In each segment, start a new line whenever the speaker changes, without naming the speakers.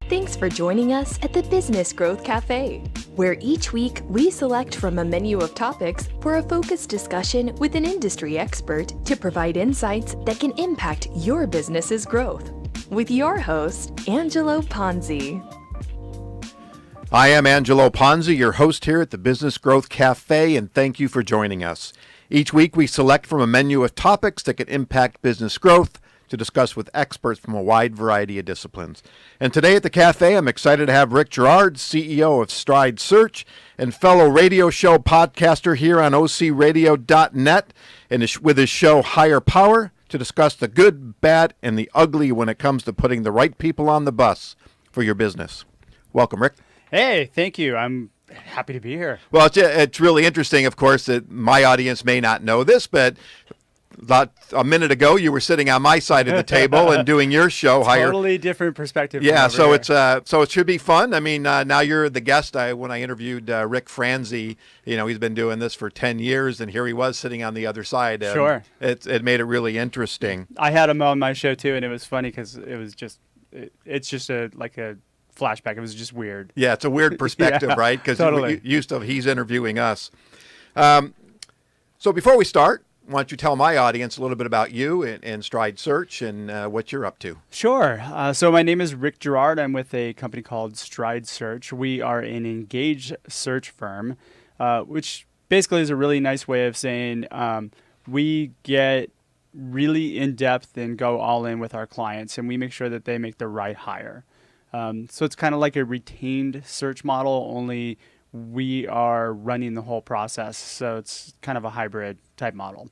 Thanks for joining us at the Business Growth Cafe, where each week we select from a menu of topics for a focused discussion with an industry expert to provide insights that can impact your business's growth. With your host, Angelo Ponzi.
I am Angelo Ponzi, your host here at the Business Growth Cafe, and thank you for joining us. Each week we select from a menu of topics that can impact business growth to discuss with experts from a wide variety of disciplines. And today at the cafe, I'm excited to have Rick Girard, CEO of Stride Search and fellow radio show podcaster here on ocradio.net, and with his show Higher Power, to discuss the good, bad, and the ugly when it comes to putting the right people on the bus for your business. Welcome, Rick.
Hey, thank you. I'm happy to be here.
Well, it's really interesting, of course, that my audience may not know this, but about a minute ago, you were sitting on my side of the table and doing your show.
Totally different perspective.
Yeah, so it should be fun. I mean, now you're the guest. When I interviewed Rick Franzi, he's been doing this for 10 years, and here he was sitting on the other side.
Sure.
It made it really interesting.
I had him on my show too, and it was funny because it's just a flashback. It was just weird.
Yeah, it's a weird perspective,
Yeah,
right? Because
totally.
he's interviewing us. So before we start, why don't you tell my audience a little bit about you and Stride Search and what you're up to?
Sure. So my name is Rick Girard. I'm with a company called Stride Search. We are an engaged search firm, which basically is a really nice way of saying we get really in-depth and go all in with our clients, and we make sure that they make the right hire. So it's kind of like a retained search model, only we are running the whole process. So it's kind of a hybrid type model.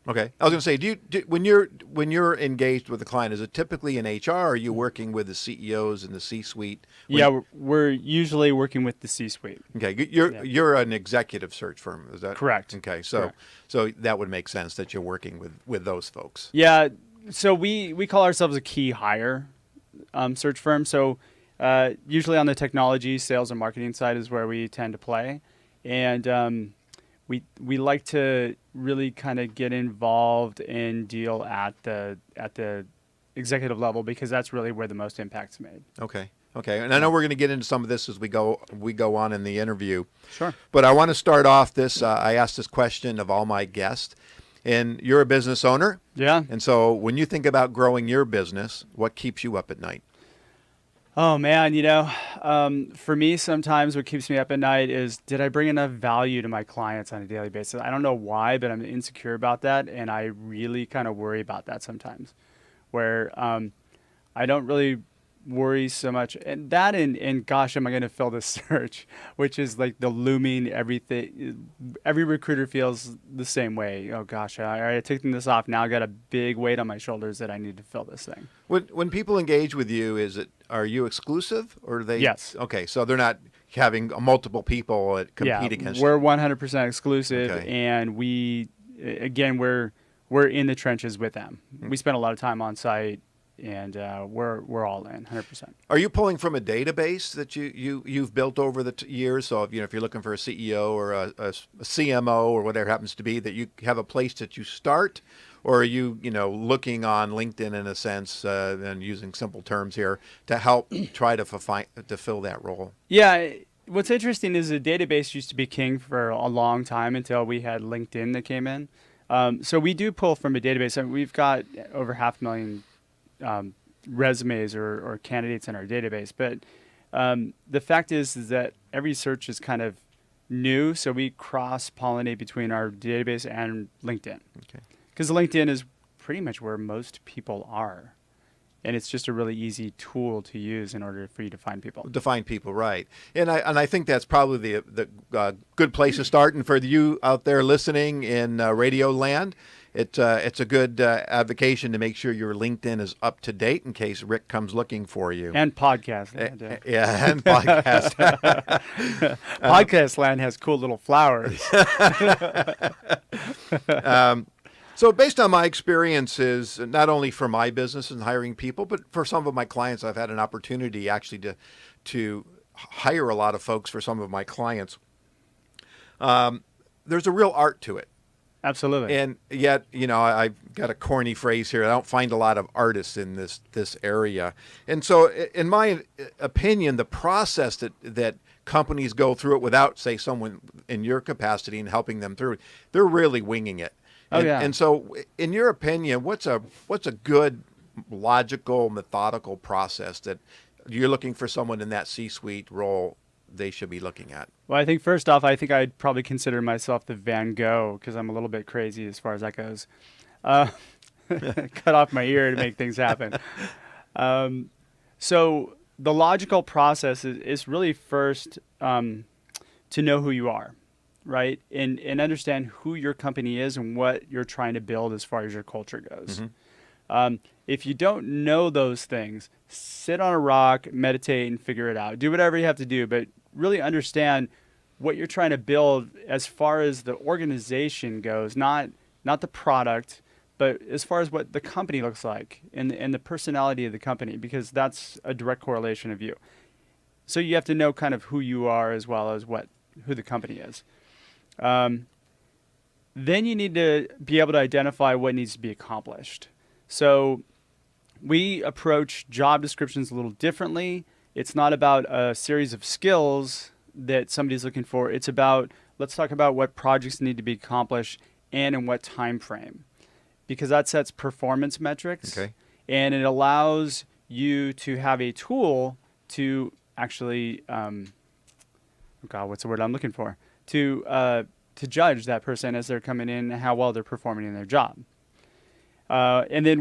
Okay. I was going to say, when you're engaged with a client, is it typically in HR, or are you working with the CEOs and the C-suite?
Yeah, we're usually working with the C-suite.
Okay. You're an executive search firm, is that
correct?
Okay. So
Correct.
So that would make sense that you're working with those folks.
Yeah. So we call ourselves a key hire search firm. So usually on the technology, sales, and marketing side is where we tend to play, and we like to really kind of get involved and deal at the executive level, because that's really where the most impact's made.
Okay. And I know we're going to get into some of this as we go on in the interview.
Sure.
But I want to start off this. I asked this question of all my guests, and you're a business owner.
Yeah.
And so when you think about growing your business, what keeps you up at night?
Oh, man, for me, sometimes what keeps me up at night is, did I bring enough value to my clients on a daily basis? I don't know why, but I'm insecure about that, and I really kind of worry about that sometimes, where I don't really worry so much. And that and gosh, am I going to fill this search, which is like the looming everything. Every recruiter feels the same way. Oh, gosh, I took this off. Now I got a big weight on my shoulders that I need to fill this thing.
When people engage with you, are you exclusive, or are they?
Yes.
Okay, so they're not having multiple people that compete against
we're
you.
100% exclusive,
Okay.
and we're in the trenches with them. Mm-hmm. We spend a lot of time on site, and we're all in 100%.
Are you pulling from a database that you've built over the years? So if you're looking for a CEO or a CMO or whatever it happens to be, that you have a place that you start? Or are you, looking on LinkedIn in a sense, and using simple terms here to help try to fill that role?
Yeah. What's interesting is the database used to be king for a long time until we had LinkedIn that came in. So we do pull from a database. I mean, we've got over 500,000 resumes or candidates in our database. But the fact is that every search is kind of new. So we cross-pollinate between our database and LinkedIn.
Okay.
Because LinkedIn is pretty much where most people are. And it's just a really easy tool to use in order for you to find people.
To find people, right. And I think that's probably the good place to start. And for you out there listening in radio land, it's a good advocation to make sure your LinkedIn is up to date in case Rick comes looking for you.
And podcast land.
Yeah, and podcast.
Podcast land has cool little flowers.
So based on my experiences, not only for my business and hiring people, but for some of my clients, I've had an opportunity actually to hire a lot of folks for some of my clients. There's a real art to it.
Absolutely.
And yet, I've got a corny phrase here. I don't find a lot of artists in this area. And so, in my opinion, the process that companies go through it without, say, someone in your capacity and helping them through it, they're really winging it. And so, in your opinion, what's a good, logical, methodical process that you're looking for someone in that C-suite role they should be looking at?
Well, I think first off, I think I'd probably consider myself the Van Gogh because I'm a little bit crazy as far as that goes. Cut off my ear to make things happen. So the logical process is really first to know who you are, right? And understand who your company is and what you're trying to build as far as your culture goes. If you don't know those things, sit on a rock, meditate, and figure it out. Do whatever you have to do, but really understand what you're trying to build as far as the organization goes, not the product, but as far as what the company looks like and the personality of the company, because that's a direct correlation of you. So you have to know kind of who you are as well as who the company is. Then you need to be able to identify what needs to be accomplished. So we approach job descriptions a little differently. It's not about a series of skills that somebody's looking for. It's about, let's talk about what projects need to be accomplished and in what time frame, because that sets performance metrics.
Okay.
And it allows you to have a tool to actually, what's the word I'm looking for? To judge that person as they're coming in, how well they're performing in their job. And then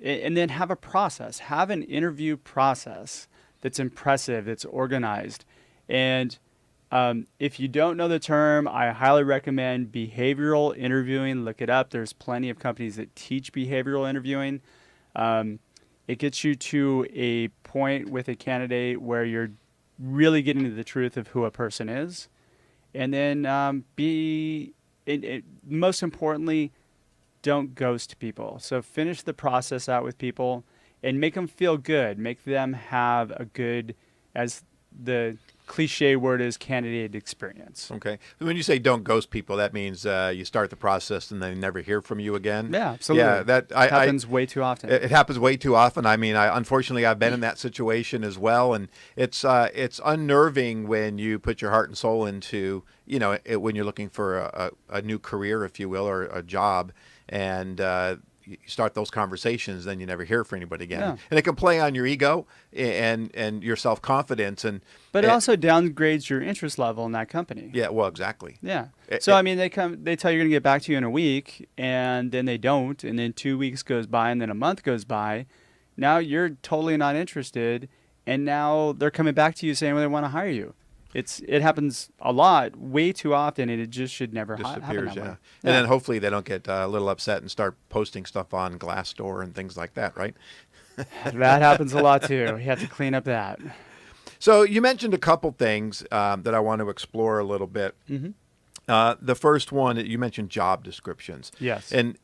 and then have a process, have an interview process that's impressive, that's organized. And if you don't know the term, I highly recommend behavioral interviewing. Look it up. There's plenty of companies that teach behavioral interviewing. It gets you to a point with a candidate where you're really getting to the truth of who a person is. And then most importantly, don't ghost people. So finish the process out with people and make them feel good. Make them have a good, as the cliche word is, candidate experience.
Okay. When you say don't ghost people, that means you start the process and they never hear from you again?
Yeah, absolutely.
Yeah, that
happens way too often.
It happens way too often. I mean, unfortunately, I've been in that situation as well, and it's unnerving when you put your heart and soul into, when you're looking for a new career, if you will, or a job, and you start those conversations, then you never hear from anybody again.
Yeah.
And it can play on your ego and your self-confidence.
But it also downgrades your interest level in that company.
Yeah, well, exactly.
Yeah. So, I mean, they tell you you're going to get back to you in a week, and then they don't, and then 2 weeks goes by, and then a month goes by. Now you're totally not interested, and now they're coming back to you saying, well, they want to hire you. It happens a lot, way too often, and it just should never happen that way.
And then hopefully they don't get a little upset and start posting stuff on Glassdoor and things like that, right?
That happens a lot too. You have to clean up that.
So you mentioned a couple things that I want to explore a little bit.
Mm-hmm.
The first one, you mentioned job descriptions.
Yes.
And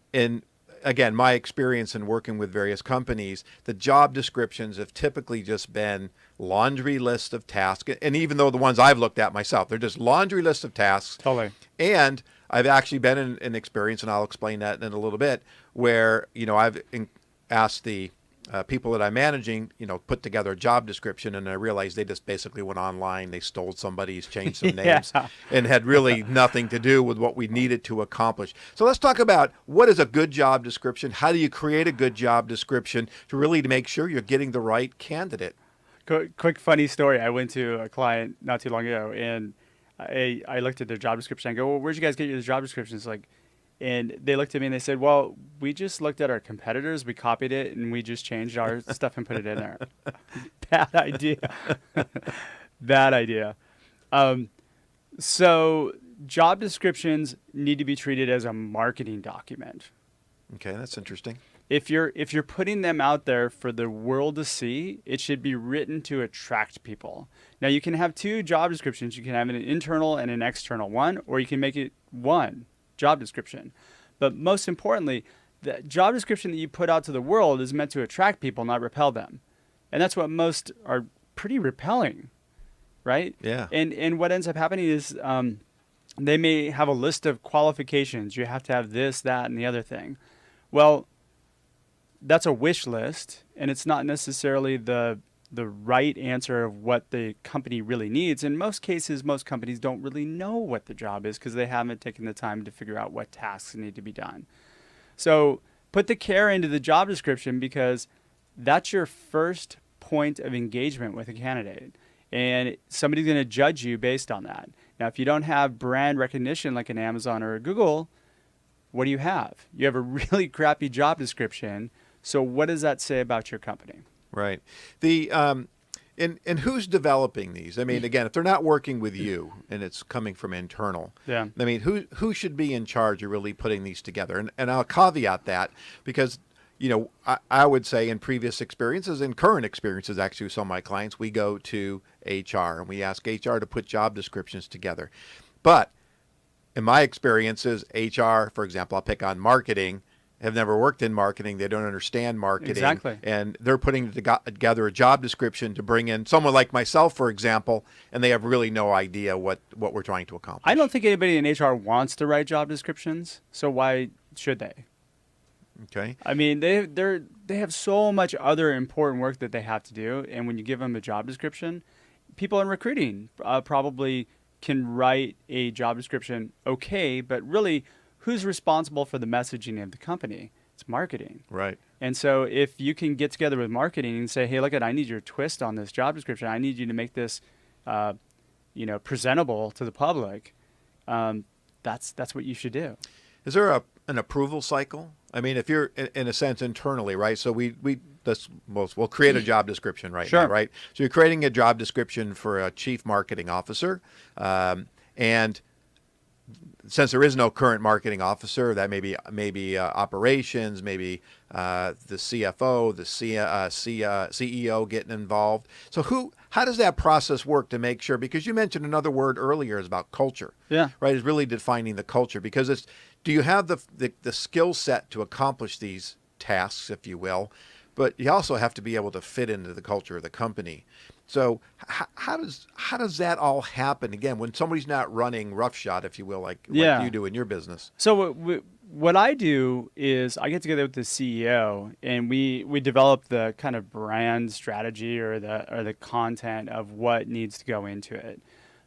again, my experience in working with various companies, the job descriptions have typically just been laundry list of tasks. And even though the ones I've looked at myself, they're just laundry list of tasks.
Totally.
And I've actually been in an experience, and I'll explain that in a little bit, where, I've asked the people that I'm managing, put together a job description, and I realized they just basically went online, they stole somebody's, changed some names, and had really nothing to do with what we needed to accomplish. So let's talk about what is a good job description. How do you create a good job description to really make sure you're getting the right candidate?
Quick funny story. I went to a client not too long ago, and I looked at their job description. I go, well, where'd you guys get your job descriptions? And they looked at me and they said, well, we just looked at our competitors, we copied it, and we just changed our stuff and put it in there. Bad idea. Bad idea. So job descriptions need to be treated as a marketing document.
Okay, that's interesting.
If you're putting them out there for the world to see, it should be written to attract people. Now, you can have two job descriptions. You can have an internal and an external one, or you can make it one job description. But most importantly, the job description that you put out to the world is meant to attract people, not repel them. And that's what most are pretty repelling, right?
Yeah.
And what ends up happening is they may have a list of qualifications. You have to have this, that, and the other thing. Well, that's a wish list, and it's not necessarily the right answer of what the company really needs. In most cases, most companies don't really know what the job is because they haven't taken the time to figure out what tasks need to be done. So put the care into the job description because that's your first point of engagement with a candidate. And somebody's going to judge you based on that. Now, if you don't have brand recognition like an Amazon or a Google, what do you have? You have a really crappy job description. So what does that say about your company?
Right. And who's developing these? I mean, again, if they're not working with you and it's coming from internal,
Yeah.
I mean, who should be in charge of really putting these together? And I'll caveat that because, I would say in previous experiences and current experiences, actually, with some of my clients, we go to HR and we ask HR to put job descriptions together. But in my experiences, HR, for example, I'll pick on marketing, have never worked in marketing. They don't understand marketing.
Exactly.
And they're putting together a job description to bring in someone like myself, for example, and they have really no idea what we're trying to accomplish.
I don't think anybody in HR wants to write job descriptions, so why should they?
Okay.
I mean, they have so much other important work that they have to do, and when you give them a job description, people in recruiting probably can write a job description okay, but really, who's responsible for the messaging of the company? It's marketing.
Right.
And so if you can get together with marketing and say, hey, look, I need your twist on this job description. I need you to make this, presentable to the public. That's what you should do.
Is there an approval cycle? I mean, if you're in a sense internally, right? So we'll create a job description right
Sure.
now, right? So you're creating a job description for a chief marketing officer, and since there is no current marketing officer, that may be operations, maybe the CFO, the CEO getting involved. So how does that process work to make sure? Because you mentioned another word earlier is about culture.
Yeah.
Right. Is really defining the culture because do you have the skill set to accomplish these tasks, if you will, but you also have to be able to fit into the culture of the company. So how does that all happen again when somebody's not running roughshod, if you will, like you do in your business?
So what I do is I get together with the CEO and we develop the kind of brand strategy or the content of what needs to go into it.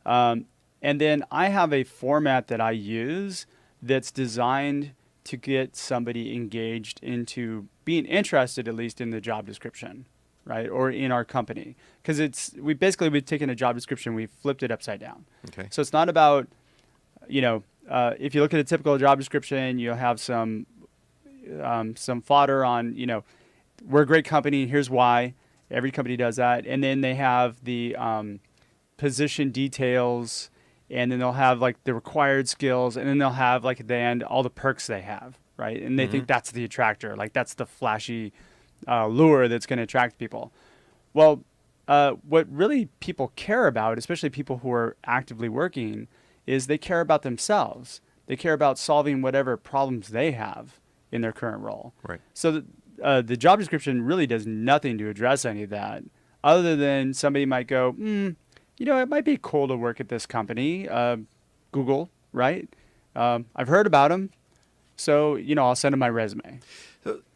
And then I have a format that I use that's designed to get somebody engaged into being interested at least in the job description, right? Or in our company. Because we've taken a job description, we've flipped it upside down.
Okay.
So it's not about, if you look at a typical job description, you'll have some fodder on, we're a great company, here's why. Every company does that. And then they have the position details, and then they'll have like the required skills, and then they'll have like at the end all the perks they have, right? And they think that's the attractor, like that's the flashy lure that's going to attract people. Well, what really people care about, especially people who are actively working, is they care about themselves. They care about solving whatever problems they have in their current role.
Right.
So the job description really does nothing to address any of that, other than somebody might go, it might be cool to work at this company, Google, right? I've heard about them, so I'll send them my resume.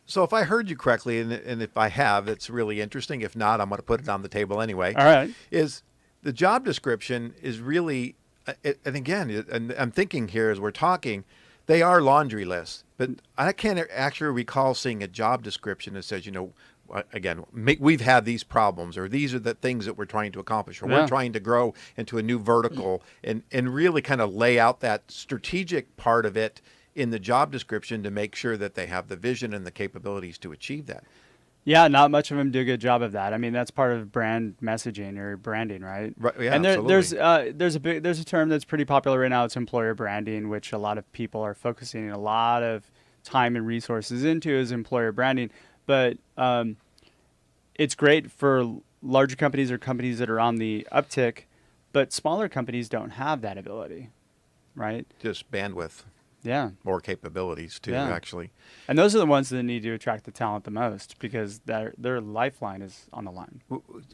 So if I heard you correctly, and if I have, it's really interesting. If not, I'm going to put it on the table anyway.
All right.
Is the job description is really, and again, and I'm thinking here as we're talking, they are laundry lists, but I can't actually recall seeing a job description that says, again, we've had these problems, or these are the things that we're trying to accomplish, or we're trying to grow into a new vertical, and really kind of lay out that strategic part of it in the job description to make sure that they have the vision and the capabilities to achieve that.
Yeah, not much of them do a good job of that. I mean, that's part of brand messaging or branding, right?
Right. Yeah,
and
absolutely.
there's a term that's pretty popular right now. It's employer branding, which a lot of people are focusing a lot of time and resources into is employer branding. But it's great for larger companies or companies that are on the uptick, but smaller companies don't have that ability, right?
Just bandwidth.
Yeah.
More capabilities too, actually.
And those are the ones that need to attract the talent the most because their lifeline is on the line.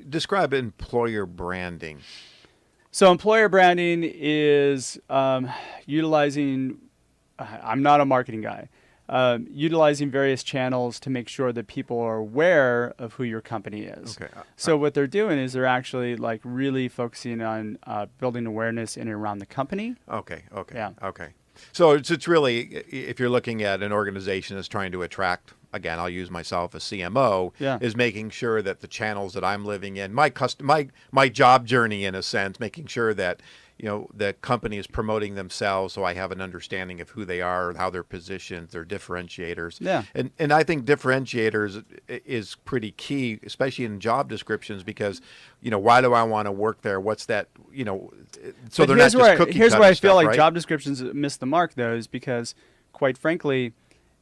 Describe employer branding.
So employer branding is utilizing, I'm not a marketing guy, utilizing various channels to make sure that people are aware of who your company is.
Okay.
So what they're doing is they're actually like really focusing on building awareness in and around the company.
Okay.
Yeah.
Okay. So it's really, if you're looking at an organization that's trying to attract, again, I'll use myself as CMO,
Yeah.
is making sure that the channels that I'm living in, my job journey in a sense, making sure that, the company is promoting themselves so I have an understanding of who they are, how they're positioned, their differentiators.
Yeah.
And I think differentiators is pretty key, especially in job descriptions, because, why do I want to work there? What's that, so
But
they're not just cookie
here's
cutter
where I feel
stuff,
like
right?
job descriptions miss the mark, though, is because, quite frankly,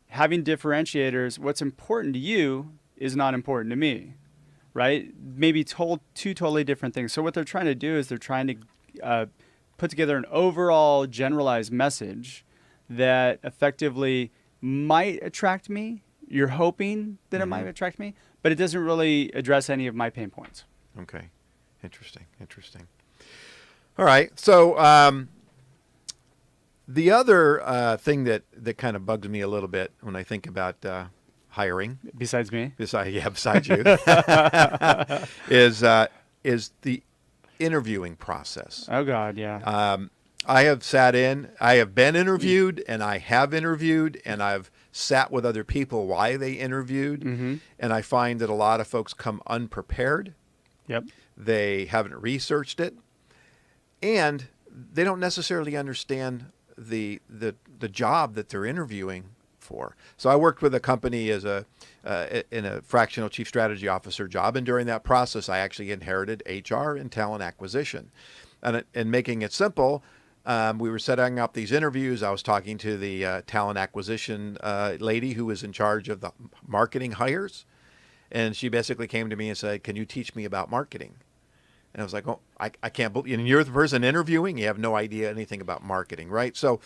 having differentiators, what's important to you is not important to me, right? Maybe two totally different things. So what they're trying to do is they're trying to put together an overall generalized message that effectively might attract me. You're hoping that it might attract me, but it doesn't really address any of my pain points.
Okay. Interesting. All right. So the other thing that kind of bugs me a little bit when I think about hiring,
Besides me?
besides you, is the interviewing process.
Oh, God, yeah.
I have been interviewed, and I have interviewed, and I've sat with other people while they interviewed, and I find that a lot of folks come unprepared.
Yep.
They haven't researched it, and they don't necessarily understand the job that they're interviewing for. So I worked with a company as in a fractional chief strategy officer job, and during that process, I actually inherited HR and talent acquisition. And making it simple, we were setting up these interviews. I was talking to the talent acquisition lady who was in charge of the marketing hires, and she basically came to me and said, "Can you teach me about marketing?" And I was like, "Oh, I can't believe, and you're the person interviewing. You have no idea anything about marketing, right?" So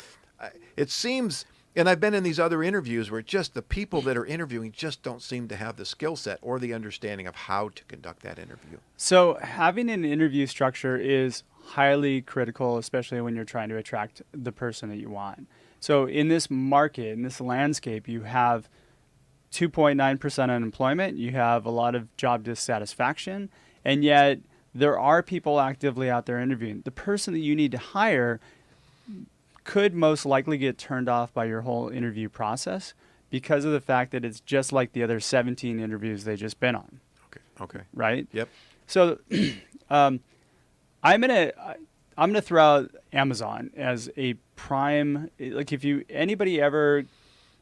it seems, and I've been in these other interviews where just the people that are interviewing just don't seem to have the skill set or the understanding of how to conduct that interview.
So having an interview structure is highly critical, especially when you're trying to attract the person that you want. So in this market, in this landscape, you have 2.9% unemployment, you have a lot of job dissatisfaction, and yet there are people actively out there interviewing. The person that you need to hire could most likely get turned off by your whole interview process because of the fact that it's just like the other 17 interviews they've just been on.
Okay.
Right?
Yep.
So I'm gonna throw out Amazon as a prime. Like if anybody ever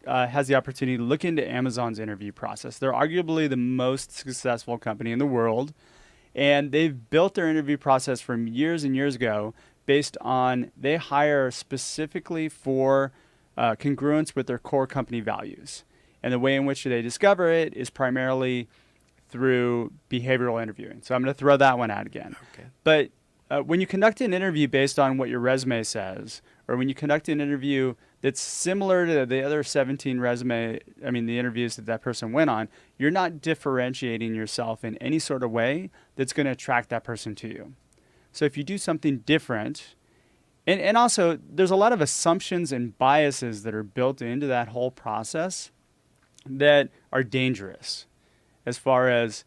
has the opportunity to look into Amazon's interview process, they're arguably the most successful company in the world, and they've built their interview process from years and years ago based on they hire specifically for congruence with their core company values, and the way in which they discover it is primarily through behavioral interviewing. So I'm going to throw that one out again.
Okay.
But when you conduct an interview based on what your resume says, or when you conduct an interview that's similar to the other 17 the interviews that person went on, you're not differentiating yourself in any sort of way that's going to attract that person to you. So if you do something different, and also there's a lot of assumptions and biases that are built into that whole process that are dangerous as far as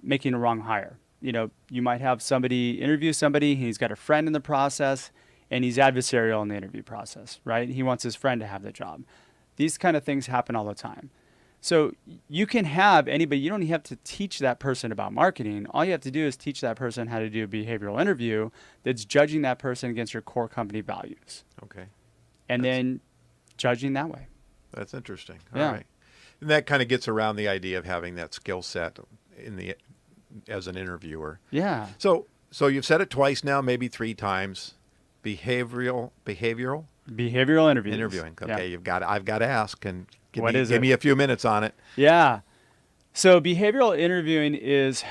making a wrong hire. You might have somebody interview somebody, he's got a friend in the process, and he's adversarial in the interview process, right? He wants his friend to have the job. These kind of things happen all the time. So you can have anybody, you don't have to teach that person about marketing. All you have to do is teach that person how to do a behavioral interview that's judging that person against your core company values.
Okay.
And then judging that way.
That's interesting.
Yeah.
All right. And that kind of gets around the idea of having that skill set as an interviewer.
Yeah.
So you've said it twice now, maybe 3 times. Behavioral interviewing. Okay,
Yeah.
I've got to ask, and give
What
me a few minutes on it.
Yeah. So behavioral interviewing is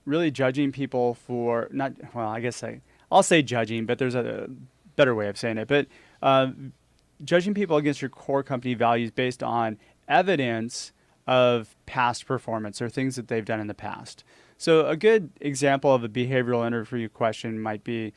really judging people for I'll say judging, but there's a better way of saying it. But judging people against your core company values based on evidence of past performance or things that they've done in the past. So a good example of a behavioral interview question might be,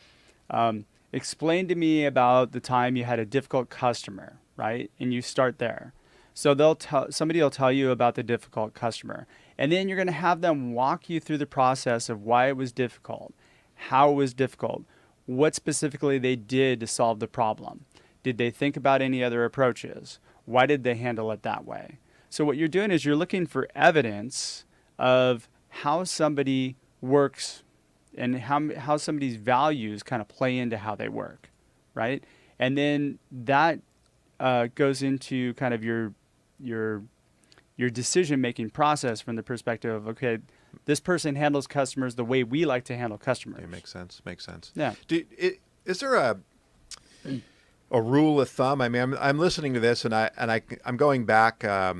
explain to me about the time you had a difficult customer, right? And you start there. So somebody will tell you about the difficult customer. And then you're going to have them walk you through the process of why it was difficult, how it was difficult, what specifically they did to solve the problem. Did they think about any other approaches? Why did they handle it that way? So what you're doing is you're looking for evidence of how somebody works and how somebody's values kind of play into how they work, right? And then that goes into kind of your decision-making process from the perspective of, okay, this person handles customers the way we like to handle customers.
It makes sense. Makes sense.
Yeah.
Is there a rule of thumb? I mean, I'm listening to this, and I'm going back by,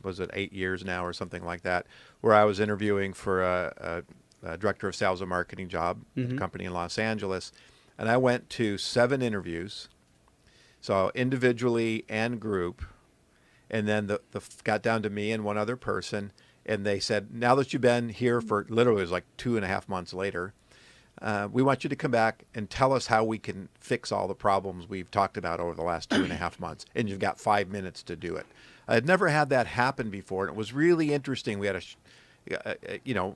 was it 8 years now or something like that, where I was interviewing for a director of sales and marketing job at a company in Los Angeles, and I went to 7 interviews, so individually and group, and then the got down to me and one other person, and they said, now that you've been here for literally, it was like 2.5 months later, we want you to come back and tell us how we can fix all the problems we've talked about over the last 2.5 months. And you've got 5 minutes to do it. I had never had that happen before. And it was really interesting. We had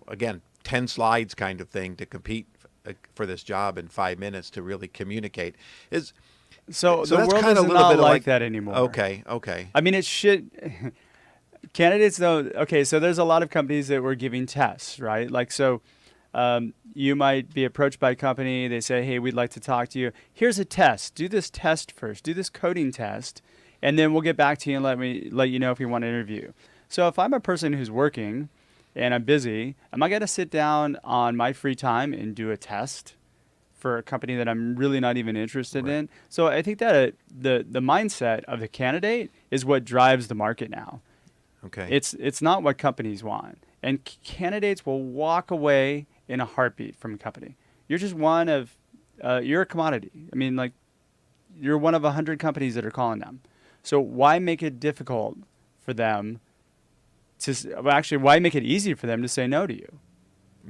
again, 10 slides kind of thing to compete for this job in 5 minutes to really communicate.
So the
that's
world
kind
is
of a little
not
bit
like that anymore.
Okay.
I mean, it should. Candidates, though, okay, so there's a lot of companies that were giving tests, right? Like, so you might be approached by a company. They say, hey, we'd like to talk to you. Here's a test. Do this test first. Do this coding test, and then we'll get back to you and let you know if you want to interview. So if I'm a person who's working and I'm busy, am I going to sit down on my free time and do a test for a company that I'm really not even interested in? So I think that the mindset of the candidate is what drives the market now.
Okay.
It's not what companies want. And candidates will walk away in a heartbeat from a company. You're just one of, you're a commodity. I mean, like, you're one of 100 companies that are calling them. So why make it difficult for them why make it easy for them to say no to you?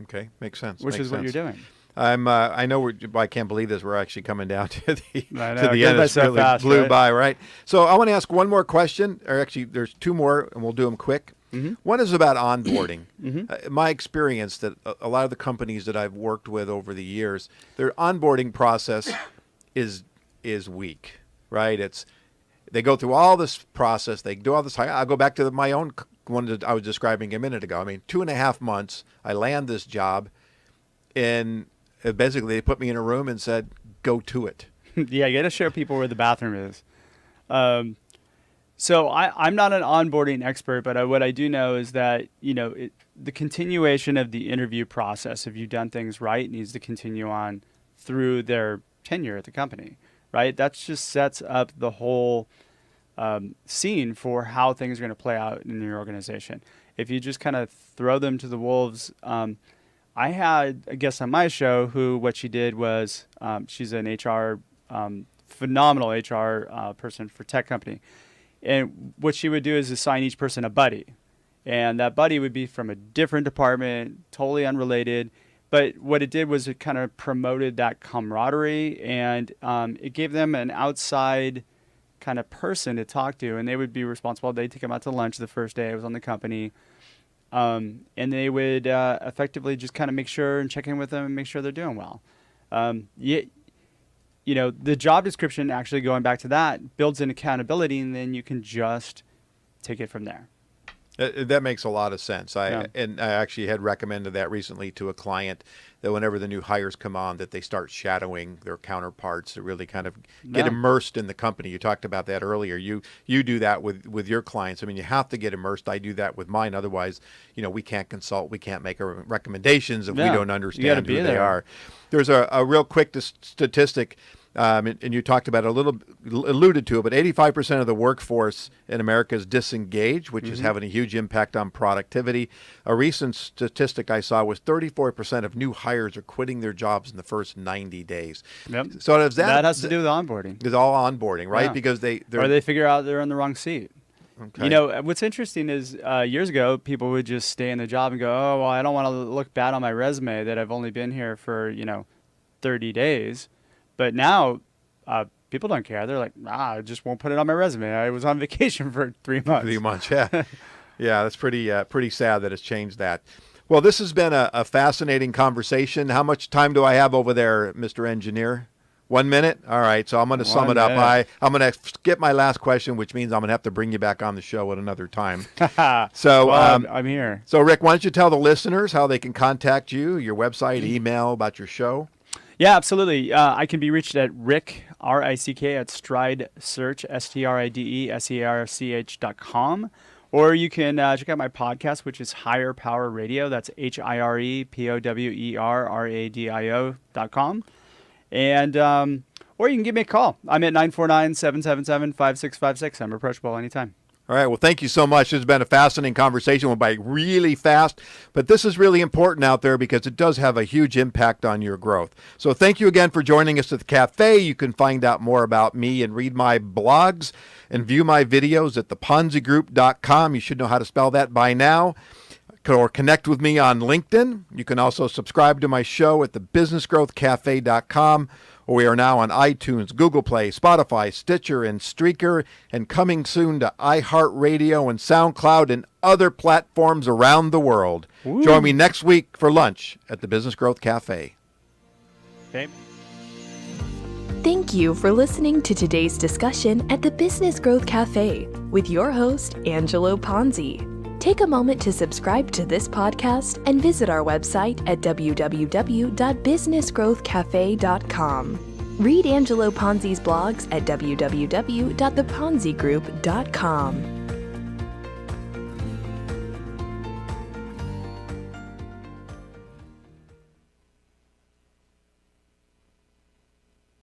Okay, makes sense.
Which is what you're doing.
I know I can't believe this. We're actually coming down to the
end.
It's really
fast,
blew
right?
by, right? So I want to ask one more question, or actually there's 2 more, and we'll do them quick. One is about onboarding. My experience that a lot of the companies that I've worked with over the years, their onboarding process is weak, right? They go through all this process. They do all this. I'll go back to my own one that I was describing a minute ago. I mean, 2.5 months, I land this job, and basically they put me in a room and said, go to it.
Yeah, you got to show people where the bathroom is. So I'm not an onboarding expert, but what I do know is that, the continuation of the interview process, if you've done things right, needs to continue on through their tenure at the company, right? That just sets up the whole scene for how things are going to play out in your organization. If you just kind of throw them to the wolves, I had a guest on my show who what she did was she's an HR, phenomenal HR person for tech company. And what she would do is assign each person a buddy. And that buddy would be from a different department, totally unrelated. But what it did was it kind of promoted that camaraderie, and it gave them an outside kind of person to talk to. And they would be responsible. They'd take them out to lunch the first day I was on the company. And they would effectively just kind of make sure and check in with them and make sure they're doing well. The job description, actually going back to that, builds in accountability, and then you can just take it from there.
That makes a lot of sense. And I actually had recommended that recently to a client, that whenever the new hires come on, that they start shadowing their counterparts to really kind of get immersed in the company. You talked about that earlier. You do that with your clients. I mean, you have to get immersed. I do that with mine. Otherwise, we can't consult. We can't make recommendations if we don't understand who they are. There's a real quick statistic. And you talked about it alluded to it, but 85% of the workforce in America is disengaged, which is having a huge impact on productivity. A recent statistic I saw was 34% of new hires are quitting their jobs in the first 90 days.
Yep.
So
that has to do with onboarding.
It's all onboarding, right?
Yeah.
Because
or they figure out they're in the wrong seat.
Okay.
You know, what's interesting is years ago, people would just stay in the job and go, oh, well, I don't want to look bad on my resume that I've only been here for, 30 days. But now people don't care. They're like, I just won't put it on my resume. I was on vacation for 3 months.
3 months, yeah. Yeah, that's pretty sad that it's changed that. Well, this has been a fascinating conversation. How much time do I have over there, Mr. Engineer? 1 minute? All right, so I'm going to sum it up. I'm going to skip my last question, which means I'm going to have to bring you back on the show at another time. So
I'm here.
So, Rick, why don't you tell the listeners how they can contact you, your website, email, about your show?
Yeah, absolutely. I can be reached at Rick, R-I-C-K, at Stride Search, StrideSearch.com. Or you can check out my podcast, which is Higher Power Radio. That's HirePowerRadio.com. And or you can give me a call. I'm at 949-777-5656. I'm approachable anytime.
All right. Well, thank you so much. This has been a fascinating conversation. Went by really fast, but this is really important out there because it does have a huge impact on your growth. So thank you again for joining us at the cafe. You can find out more about me and read my blogs and view my videos at theponzigroup.com. You should know how to spell that by now. Or connect with me on LinkedIn. You can also subscribe to my show at thebusinessgrowthcafe.com. We are now on iTunes, Google Play, Spotify, Stitcher, and Streaker, and coming soon to iHeartRadio and SoundCloud and other platforms around the world.
Ooh.
Join me next week for lunch at the Business Growth Cafe.
Okay.
Thank you for listening to today's discussion at the Business Growth Cafe with your host, Angelo Ponzi. Take a moment to subscribe to this podcast and visit our website at www.businessgrowthcafe.com. Read Angelo Ponzi's blogs at www.theponzigroup.com.